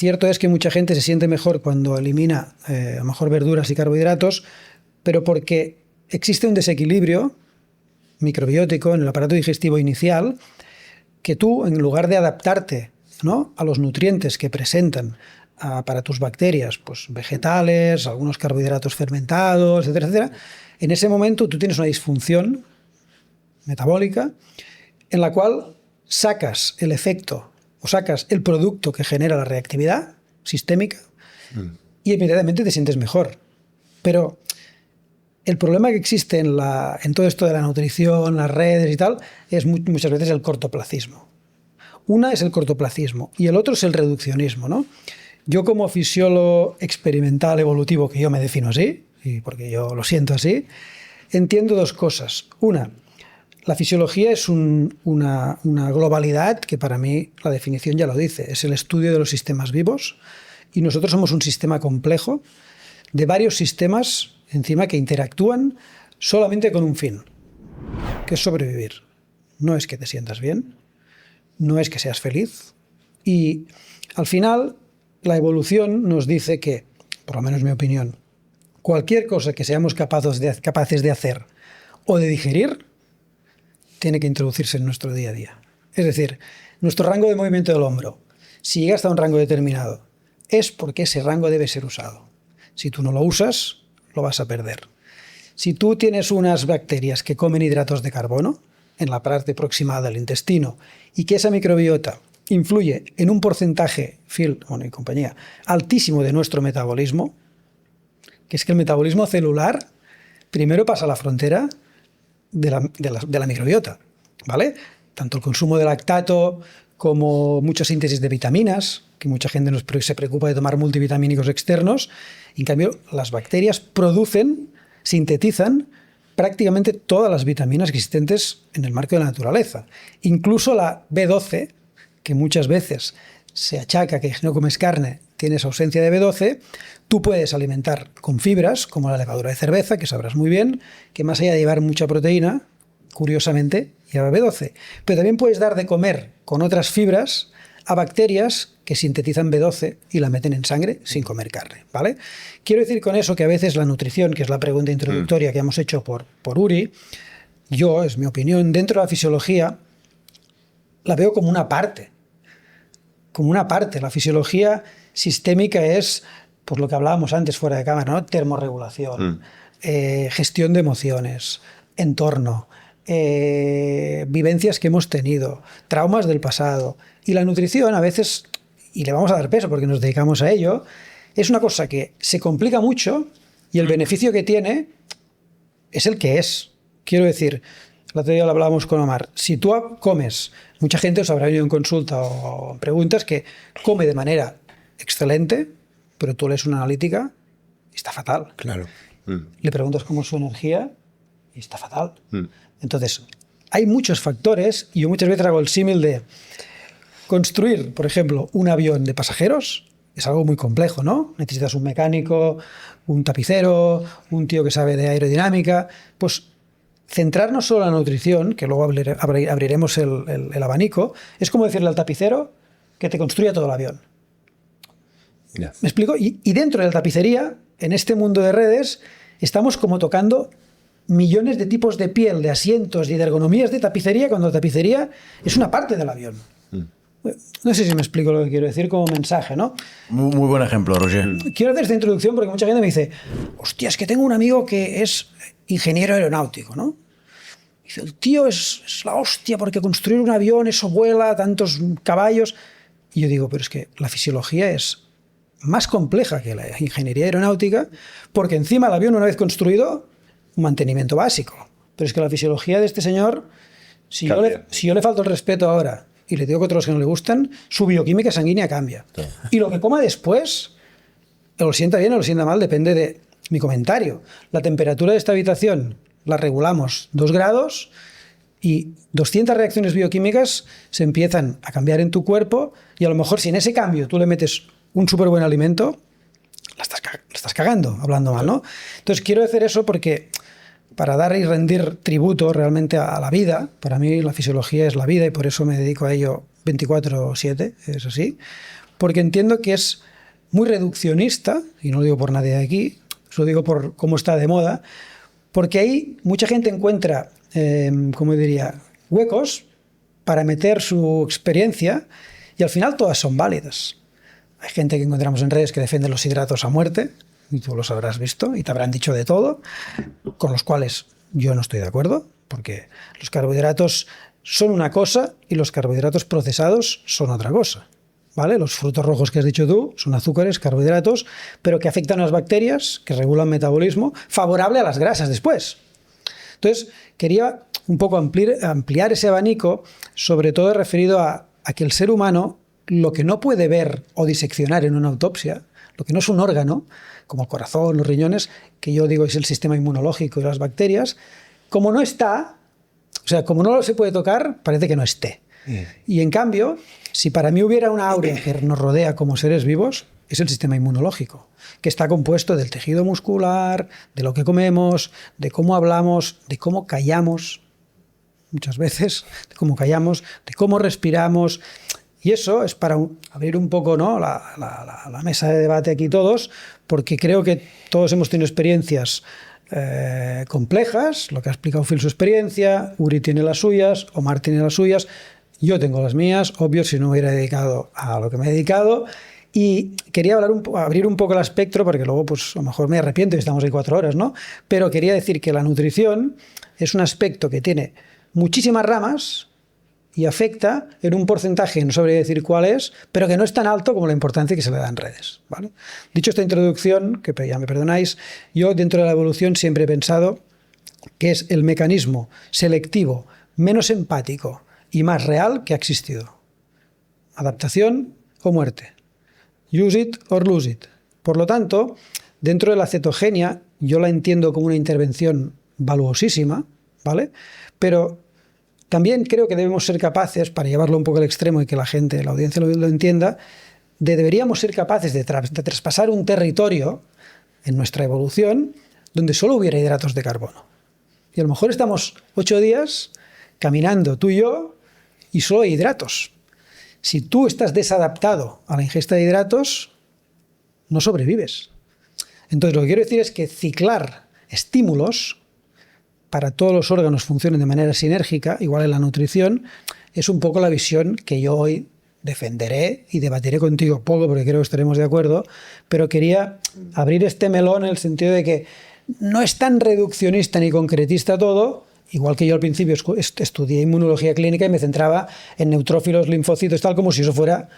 cierto es que mucha gente se siente mejor cuando elimina a lo mejor verduras y carbohidratos, pero porque existe un desequilibrio microbiótico en el aparato digestivo inicial que tú, en lugar de adaptarte, ¿no?, a los nutrientes que presentan para tus bacterias, pues vegetales, algunos carbohidratos fermentados, etcétera, etcétera, en ese momento tú tienes una disfunción metabólica en la cual sacas el efecto o sacas el producto que genera la reactividad sistémica y inmediatamente te sientes mejor. Pero el problema que existe en todo esto de la nutrición, las redes y tal, es muchas veces el cortoplacismo. Una es el cortoplacismo y el otro es el reduccionismo, ¿no? Yo, como fisiólogo experimental evolutivo, que yo me defino así, y porque yo lo siento así, entiendo dos cosas. Una, la fisiología es una globalidad que, para mí, la definición ya lo dice, es el estudio de los sistemas vivos, y nosotros somos un sistema complejo de varios sistemas encima que interactúan solamente con un fin, que es sobrevivir. No es que te sientas bien, no es que seas feliz, y al final la evolución nos dice que, por lo menos mi opinión, cualquier cosa que seamos capaces de hacer o de digerir tiene que introducirse en nuestro día a día. Es decir, nuestro rango de movimiento del hombro, si llega hasta un rango determinado, es porque ese rango debe ser usado. Si tú no lo usas, lo vas a perder. Si tú tienes unas bacterias que comen hidratos de carbono en la parte proximal del intestino y que esa microbiota influye en un porcentaje, Phil, bueno, y compañía, altísimo de nuestro metabolismo, que es que el metabolismo celular primero pasa la frontera de la microbiota, ¿vale? Tanto el consumo de lactato como mucha síntesis de vitaminas, que mucha gente se preocupa de tomar multivitamínicos externos. En cambio, las bacterias sintetizan prácticamente todas las vitaminas existentes en el marco de la naturaleza. Incluso la B12, que muchas veces se achaca que si no comes carne tienes ausencia de B12, tú puedes alimentar con fibras, como la levadura de cerveza, que sabrás muy bien, que más allá de llevar mucha proteína, curiosamente, lleva B12. Pero también puedes dar de comer con otras fibras a bacterias que sintetizan B12 y la meten en sangre sin comer carne, ¿vale? Quiero decir con eso que a veces la nutrición, que es la pregunta introductoria que hemos hecho por Uri, yo, es mi opinión, dentro de la fisiología, la veo como una parte. Como una parte. La fisiología sistémica es, pues lo que hablábamos antes fuera de cámara, ¿no? Termorregulación, gestión de emociones, entorno, vivencias que hemos tenido, traumas del pasado. Y la nutrición a veces, y le vamos a dar peso porque nos dedicamos a ello, es una cosa que se complica mucho y el beneficio que tiene es el que es. Quiero decir, el otro día lo hablábamos con Omar, si tú comes, mucha gente os habrá venido en consulta o preguntas que come de manera excelente, pero tú lees una analítica y está fatal. Claro. Le preguntas cómo es su energía y está fatal. Entonces, hay muchos factores y yo muchas veces hago el símil de construir, por ejemplo, un avión de pasajeros. Es algo muy complejo, ¿no? Necesitas un mecánico, un tapicero, un tío que sabe de aerodinámica. Pues centrarnos solo en la nutrición, que luego abriremos el abanico, es como decirle al tapicero que te construya todo el avión. Yeah. ¿Me explico? Y dentro de la tapicería, en este mundo de redes, estamos como tocando millones de tipos de piel, de asientos y de ergonomías de tapicería, cuando la tapicería es una parte del avión. No sé si me explico lo que quiero decir como mensaje, ¿no? Muy buen ejemplo, Roger. Quiero hacer esta introducción porque mucha gente me dice, hostia, es que tengo un amigo que es ingeniero aeronáutico, ¿no? Dice, el tío es la hostia porque construir un avión, eso vuela, tantos caballos. Y yo digo, pero es que la fisiología es más compleja que la ingeniería aeronáutica porque encima el avión, una vez construido, un mantenimiento básico. Pero es que la fisiología de este señor, si yo le falto el respeto ahora y le digo que otros que no le gustan, su bioquímica sanguínea cambia. Sí. Y lo que coma después, o lo sienta bien o lo sienta mal, depende de mi comentario. La temperatura de esta habitación la regulamos 2 grados y 200 reacciones bioquímicas se empiezan a cambiar en tu cuerpo y a lo mejor si en ese cambio tú le metes un súper buen alimento, la estás cagando, hablando mal, ¿no? Entonces quiero hacer eso porque para dar y rendir tributo realmente a la vida, para mí la fisiología es la vida y por eso me dedico a ello 24/7, es así, porque entiendo que es muy reduccionista, y no lo digo por nadie de aquí, lo digo por cómo está de moda, porque ahí mucha gente encuentra, como diría, huecos para meter su experiencia y al final todas son válidas. Hay gente que encontramos en redes que defiende los hidratos a muerte, y tú los habrás visto y te habrán dicho de todo, con los cuales yo no estoy de acuerdo, porque los carbohidratos son una cosa y los carbohidratos procesados son otra cosa. ¿Vale? Los frutos rojos que has dicho tú son azúcares, carbohidratos, pero que afectan a las bacterias, que regulan metabolismo, favorable a las grasas después. Entonces, quería un poco ampliar ese abanico, sobre todo referido a que el ser humano, lo que no puede ver o diseccionar en una autopsia, lo que no es un órgano, como el corazón, los riñones, que yo digo es el sistema inmunológico y las bacterias, como no está, o sea, como no se puede tocar, parece que no esté. Y en cambio, si para mí hubiera una aurea que nos rodea como seres vivos, es el sistema inmunológico, que está compuesto del tejido muscular, de lo que comemos, de cómo hablamos, de cómo callamos, muchas veces, de cómo callamos, de cómo respiramos. Y eso es para abrir un poco, ¿no?, la mesa de debate aquí todos, porque creo que todos hemos tenido experiencias complejas, lo que ha explicado Phil su experiencia, Uri tiene las suyas, Omar tiene las suyas, yo tengo las mías, obvio, si no me hubiera dedicado a lo que me he dedicado. Y quería abrir un poco el espectro, porque luego pues a lo mejor me arrepiento y estamos ahí 4 horas, ¿no? Pero quería decir que la nutrición es un aspecto que tiene muchísimas ramas y afecta en un porcentaje, no sabría decir cuál es, pero que no es tan alto como la importancia que se le da en redes, ¿vale? Dicho esta introducción, que ya me perdonáis, yo dentro de la evolución siempre he pensado que es el mecanismo selectivo menos empático y más real que ha existido. Adaptación o muerte. Use it or lose it. Por lo tanto, dentro de la cetogenia, yo la entiendo como una intervención valuosísima, ¿vale? Pero también creo que debemos ser capaces, para llevarlo un poco al extremo y que la gente, la audiencia lo entienda, deberíamos ser capaces de traspasar un territorio en nuestra evolución donde solo hubiera hidratos de carbono. Y a lo mejor estamos 8 días caminando tú y yo y solo hay hidratos. Si tú estás desadaptado a la ingesta de hidratos, no sobrevives. Entonces, lo que quiero decir es que ciclar estímulos para todos los órganos funcionen de manera sinérgica, igual en la nutrición, es un poco la visión que yo hoy defenderé y debatiré contigo poco, porque creo que estaremos de acuerdo, pero quería abrir este melón en el sentido de que no es tan reduccionista ni concretista todo. Igual que yo al principio estudié inmunología clínica y me centraba en neutrófilos, linfocitos, tal, como si eso fuera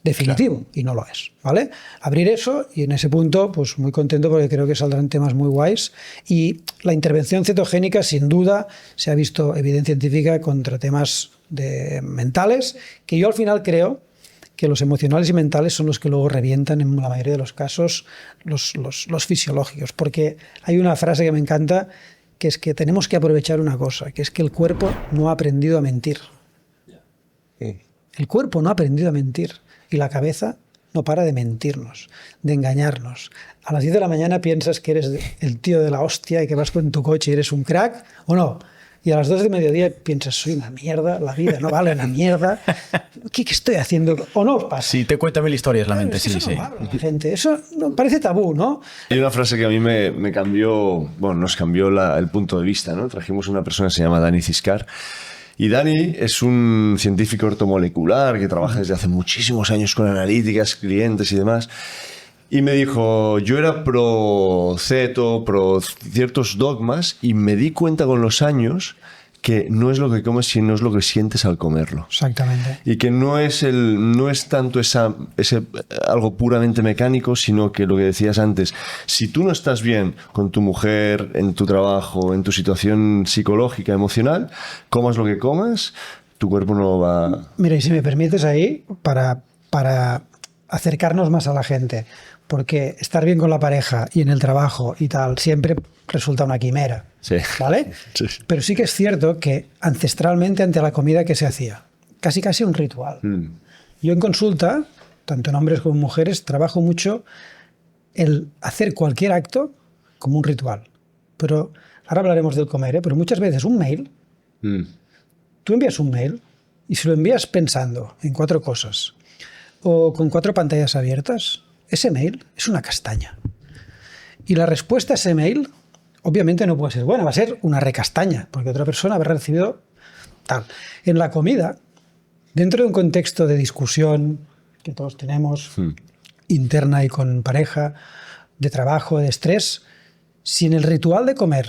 definitivo, claro. Y no lo es, ¿vale? Abrir eso, y en ese punto, pues muy contento porque creo que saldrán temas muy guays. Y la intervención cetogénica, sin duda, se ha visto evidencia científica contra temas mentales, que yo al final creo que los emocionales y mentales son los que luego revientan en la mayoría de los casos los fisiológicos. Porque hay una frase que me encanta, que es que tenemos que aprovechar una cosa, que es que el cuerpo no ha aprendido a mentir. El cuerpo no ha aprendido a mentir y la cabeza no para de mentirnos, de engañarnos. A las 10 de la mañana piensas que eres el tío de la hostia y que vas con tu coche y eres un crack, ¿o no? Y a las 2 de mediodía piensas, soy una mierda, la vida no vale una mierda. ¿Qué estoy haciendo? ¿O no os pasa? Sí, te cuenta 1000 historias la mente, sí, sí. Gente, eso parece tabú, ¿no? Hay una frase que a mí me cambió, bueno, nos cambió el punto de vista, ¿no? Trajimos una persona que se llama Dani Ciscar. Y Dani es un científico ortomolecular que trabaja desde hace muchísimos años con analíticas, clientes y demás. Y me dijo, yo era pro ceto, pro ciertos dogmas, y me di cuenta con los años que no es lo que comes, sino es lo que sientes al comerlo. Exactamente. Y que no es tanto ese algo puramente mecánico, sino que lo que decías antes, si tú no estás bien con tu mujer, en tu trabajo, en tu situación psicológica, emocional, comas lo que comas, tu cuerpo no va... Mira, y si me permites ahí, para acercarnos más a la gente, porque estar bien con la pareja y en el trabajo y tal siempre resulta una quimera, sí. ¿vale? Sí. Pero sí que es cierto que ancestralmente ante la comida que se hacía, casi un ritual. Yo en consulta, tanto en hombres como en mujeres, trabajo mucho el hacer cualquier acto como un ritual. Pero ahora hablaremos del comer, pero muchas veces un mail, tú envías un mail y si lo envías pensando en 4 cosas. o con 4 pantallas abiertas? Ese mail es una castaña. Y la respuesta a ese mail, obviamente no puede ser buena, va a ser una recastaña, porque otra persona habrá recibido tal. En la comida, dentro de un contexto de discusión que todos tenemos, interna y con pareja, de trabajo, de estrés, si en el ritual de comer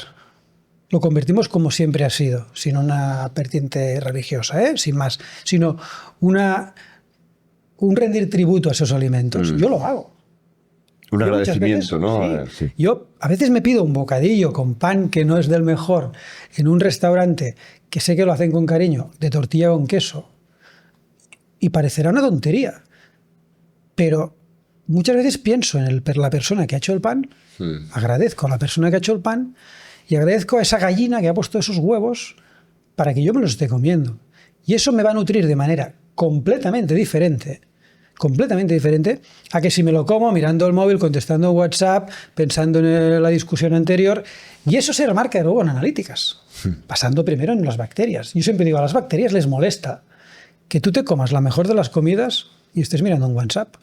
lo convertimos como siempre ha sido, sin una vertiente religiosa, sin más, sino un rendir tributo a esos alimentos, yo lo hago. Un Yo agradecimiento, veces, ¿no? sí. Yo a veces me pido un bocadillo con pan que no es del mejor en un restaurante que sé que lo hacen con cariño, de tortilla con queso, y parecerá una tontería, pero muchas veces pienso en la persona que ha hecho el pan, agradezco a la persona que ha hecho el pan y agradezco a esa gallina que ha puesto esos huevos para que yo me los esté comiendo. Y eso me va a nutrir de manera completamente diferente a que si me lo como mirando el móvil, contestando WhatsApp, pensando en la discusión anterior. Y eso se remarca luego en analíticas, pasando primero en las bacterias. Yo siempre digo, a las bacterias les molesta que tú te comas la mejor de las comidas y estés mirando un WhatsApp.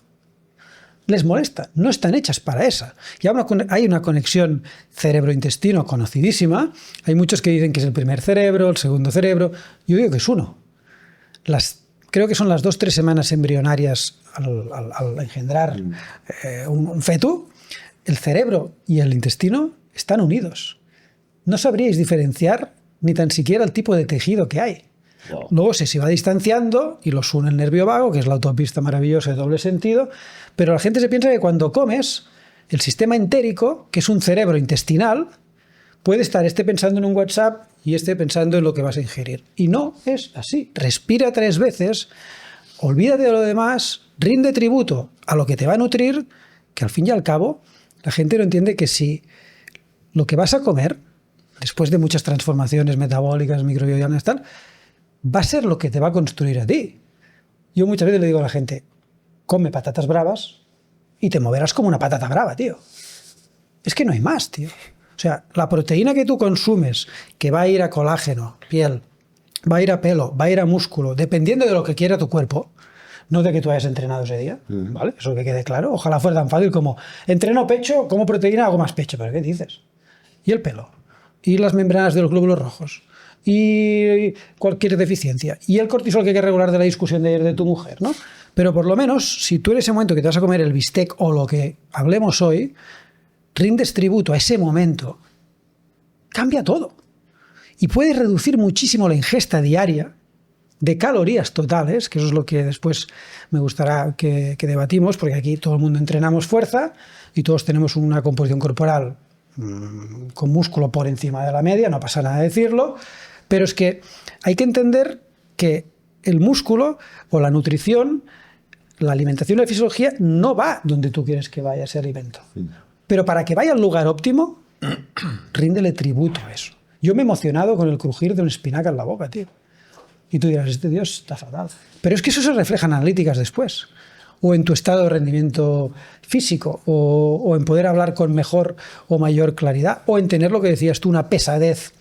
Les molesta, no están hechas para esa. Y hay una conexión cerebro-intestino conocidísima. Hay muchos que dicen que es el primer cerebro, el segundo cerebro. Yo digo que es uno. Creo que son las 2-3 semanas embrionarias al engendrar un feto. El cerebro y el intestino están unidos. No sabríais diferenciar ni tan siquiera el tipo de tejido que hay. Wow. Luego se va distanciando y los une el nervio vago, que es la autopista maravillosa de doble sentido, pero la gente se piensa que cuando comes, el sistema entérico, que es un cerebro intestinal, puede estar pensando en un WhatsApp y pensando en lo que vas a ingerir. Y no es así. Respira 3 veces, olvídate de lo demás, rinde tributo a lo que te va a nutrir, que al fin y al cabo la gente no entiende que si lo que vas a comer, después de muchas transformaciones metabólicas, microbiológicas, tal, va a ser lo que te va a construir a ti. Yo muchas veces le digo a la gente, come patatas bravas y te moverás como una patata brava, tío. Es que no hay más, tío. O sea, la proteína que tú consumes, que va a ir a colágeno, piel, va a ir a pelo, va a ir a músculo, dependiendo de lo que quiera tu cuerpo, no de que tú hayas entrenado ese día, ¿vale? Eso que quede claro. Ojalá fuera tan fácil como, entreno pecho, como proteína, hago más pecho. ¿Pero qué dices? Y el pelo, y las membranas de los glóbulos rojos, y cualquier deficiencia, y el cortisol que hay que regular de la discusión de tu mujer, ¿no? Pero por lo menos, si tú en ese momento que te vas a comer el bistec o lo que hablemos hoy, rindes tributo a ese momento, cambia todo. Y puedes reducir muchísimo la ingesta diaria de calorías totales, que eso es lo que después me gustará que debatimos, porque aquí todo el mundo entrenamos fuerza y todos tenemos una composición corporal con músculo por encima de la media, no pasa nada decirlo, pero es que hay que entender que el músculo o la nutrición, la alimentación y la fisiología no va donde tú quieres que vaya ese alimento. Pero para que vaya al lugar óptimo, ríndele tributo a eso. Yo me he emocionado con el crujir de una espinaca en la boca, tío. Y tú dirás, este Dios está fatal. Pero es que eso se refleja en analíticas después. O en tu estado de rendimiento físico, o en poder hablar con mejor o mayor claridad, o en tener lo que decías tú, una pesadez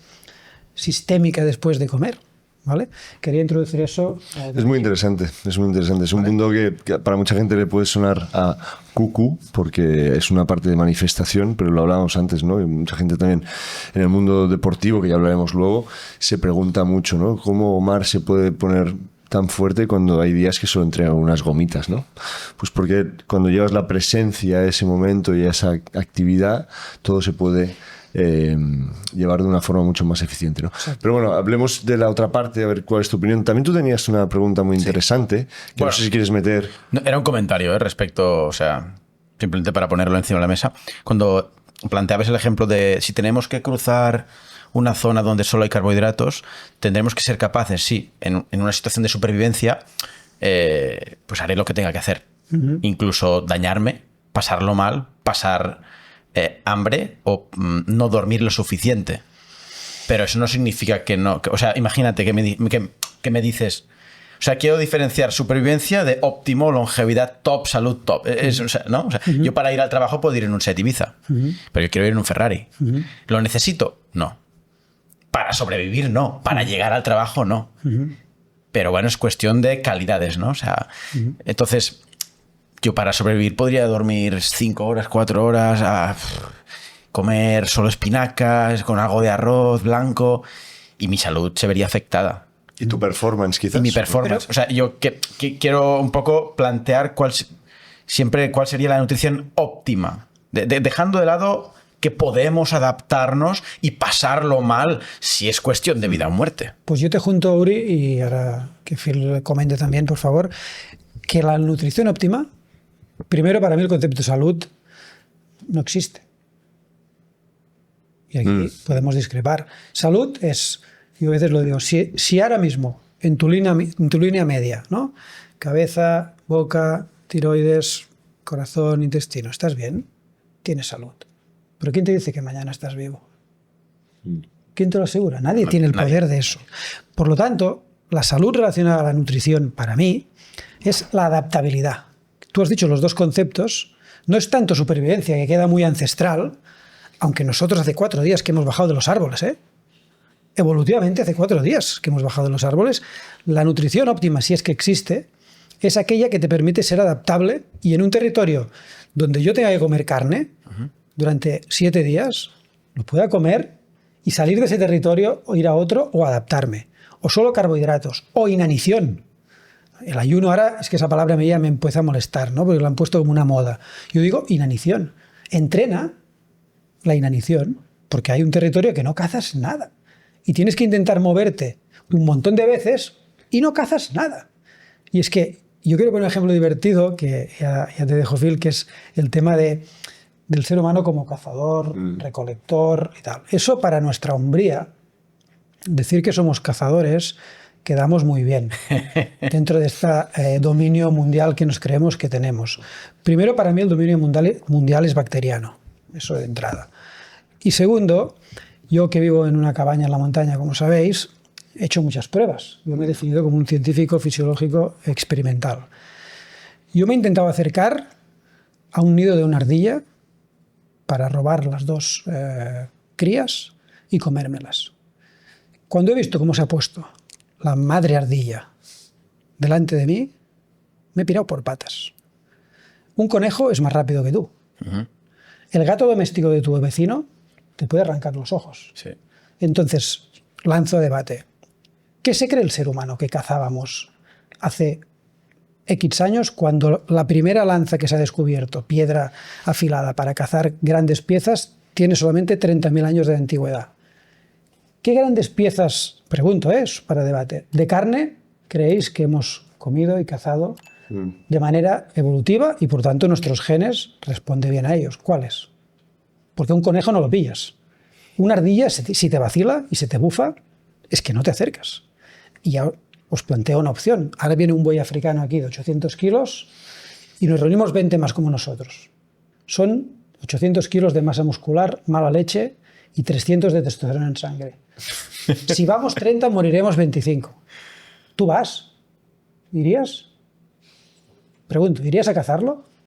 sistémica después de comer. ¿Vale? Quería introducir eso. Es muy interesante, es muy interesante. Es un mundo que para mucha gente le puede sonar a cucú, porque es una parte de manifestación, pero lo hablábamos antes, ¿no? Y mucha gente también en el mundo deportivo, que ya hablaremos luego, se pregunta mucho, ¿no? ¿Cómo Omar se puede poner tan fuerte cuando hay días que solo entrega unas gomitas, ¿no? Pues porque cuando llevas la presencia a ese momento y a esa actividad, todo se puede llevar de una forma mucho más eficiente, ¿no? Pero bueno, hablemos de la otra parte, a ver cuál es tu opinión. También tú tenías una pregunta muy interesante, que bueno, no sé si quieres meter. No, era un comentario respecto, o sea, simplemente para ponerlo encima de la mesa. Cuando planteabas el ejemplo de si tenemos que cruzar una zona donde solo hay carbohidratos, tendremos que ser capaces, sí, en una situación de supervivencia, pues haré lo que tenga que hacer. Incluso dañarme, pasarlo mal, pasar hambre o no dormir lo suficiente. Pero eso no significa que no... o sea, imagínate que me dices... O sea, quiero diferenciar supervivencia de óptimo, longevidad, top, salud, top. O sea, ¿no? O sea, yo para ir al trabajo puedo ir en un Seat Ibiza, pero yo quiero ir en un Ferrari. ¿Lo necesito? No. Para sobrevivir, no. Para llegar al trabajo, no. Pero bueno, es cuestión de calidades, ¿no? O sea, entonces, yo para sobrevivir podría dormir 5 horas, 4 horas, comer solo espinacas, con algo de arroz blanco, y mi salud se vería afectada. ¿Y tu performance quizás? Y mi performance. O sea, yo quiero un poco plantear cuál sería la nutrición óptima. Dejando de lado que podemos adaptarnos y pasarlo mal si es cuestión de vida o muerte. Pues yo te junto, Uri, y ahora que Phil comente también, por favor, que la nutrición óptima, primero para mí el concepto de salud no existe. Y aquí podemos discrepar. Salud es, yo a veces lo digo, si ahora mismo en tu línea media, ¿no? Cabeza, boca, tiroides, corazón, intestino, ¿estás bien? Tienes salud. Pero ¿quién te dice que mañana estás vivo? ¿Quién te lo asegura? Nadie tiene el poder de eso. Por lo tanto, la salud relacionada a la nutrición, para mí, es la adaptabilidad. Tú has dicho los dos conceptos. No es tanto supervivencia, que queda muy ancestral, aunque nosotros hace 4 días que hemos bajado de los árboles, evolutivamente hace 4 días que hemos bajado de los árboles. La nutrición óptima, si es que existe, es aquella que te permite ser adaptable y en un territorio donde yo tenga que comer carne durante 7 días, lo pueda comer y salir de ese territorio o ir a otro o adaptarme. O solo carbohidratos o inanición. El ayuno ahora, es que esa palabra me empieza a molestar, ¿no? Porque lo han puesto como una moda. Yo digo inanición. Entrena la inanición porque hay un territorio que no cazas nada. Y tienes que intentar moverte un montón de veces y no cazas nada. Y es que yo quiero poner un ejemplo divertido, que ya te dejo, Phil, que es el tema del ser humano como cazador, recolector y tal. Eso para nuestra hombría, decir que somos cazadores, quedamos muy bien dentro de este dominio mundial que nos creemos que tenemos. Primero, para mí el dominio mundial es bacteriano, eso de entrada. Y segundo, yo que vivo en una cabaña en la montaña, como sabéis, he hecho muchas pruebas. Yo me he definido como un científico fisiológico experimental. Yo me he intentado acercar a un nido de una ardilla para robar las 2 crías y comérmelas. Cuando he visto cómo se ha puesto la madre ardilla delante de mí, me he pirado por patas. Un conejo es más rápido que tú. El gato doméstico de tu vecino te puede arrancar los ojos. Sí. Entonces, lanzo debate. ¿Qué se cree el ser humano que cazábamos hace X años cuando la primera lanza que se ha descubierto, piedra afilada para cazar grandes piezas, tiene solamente 30.000 años de antigüedad? ¿Qué grandes piezas, pregunto, para debate, de carne creéis que hemos comido y cazado de manera evolutiva y por tanto nuestros genes responden bien a ellos? ¿Cuáles? Porque un conejo no lo pillas. Una ardilla, si te vacila y se te bufa, es que no te acercas. Y ya os planteo una opción. Ahora viene un buey africano aquí de 800 kilos y nos reunimos 20 más como nosotros. Son 800 kilos de masa muscular, mala leche y 300 de testosterona en sangre. Si vamos 30, moriremos 25. ¿Tú vas? ¿Irías? Pregunto, ¿irías a cazarlo?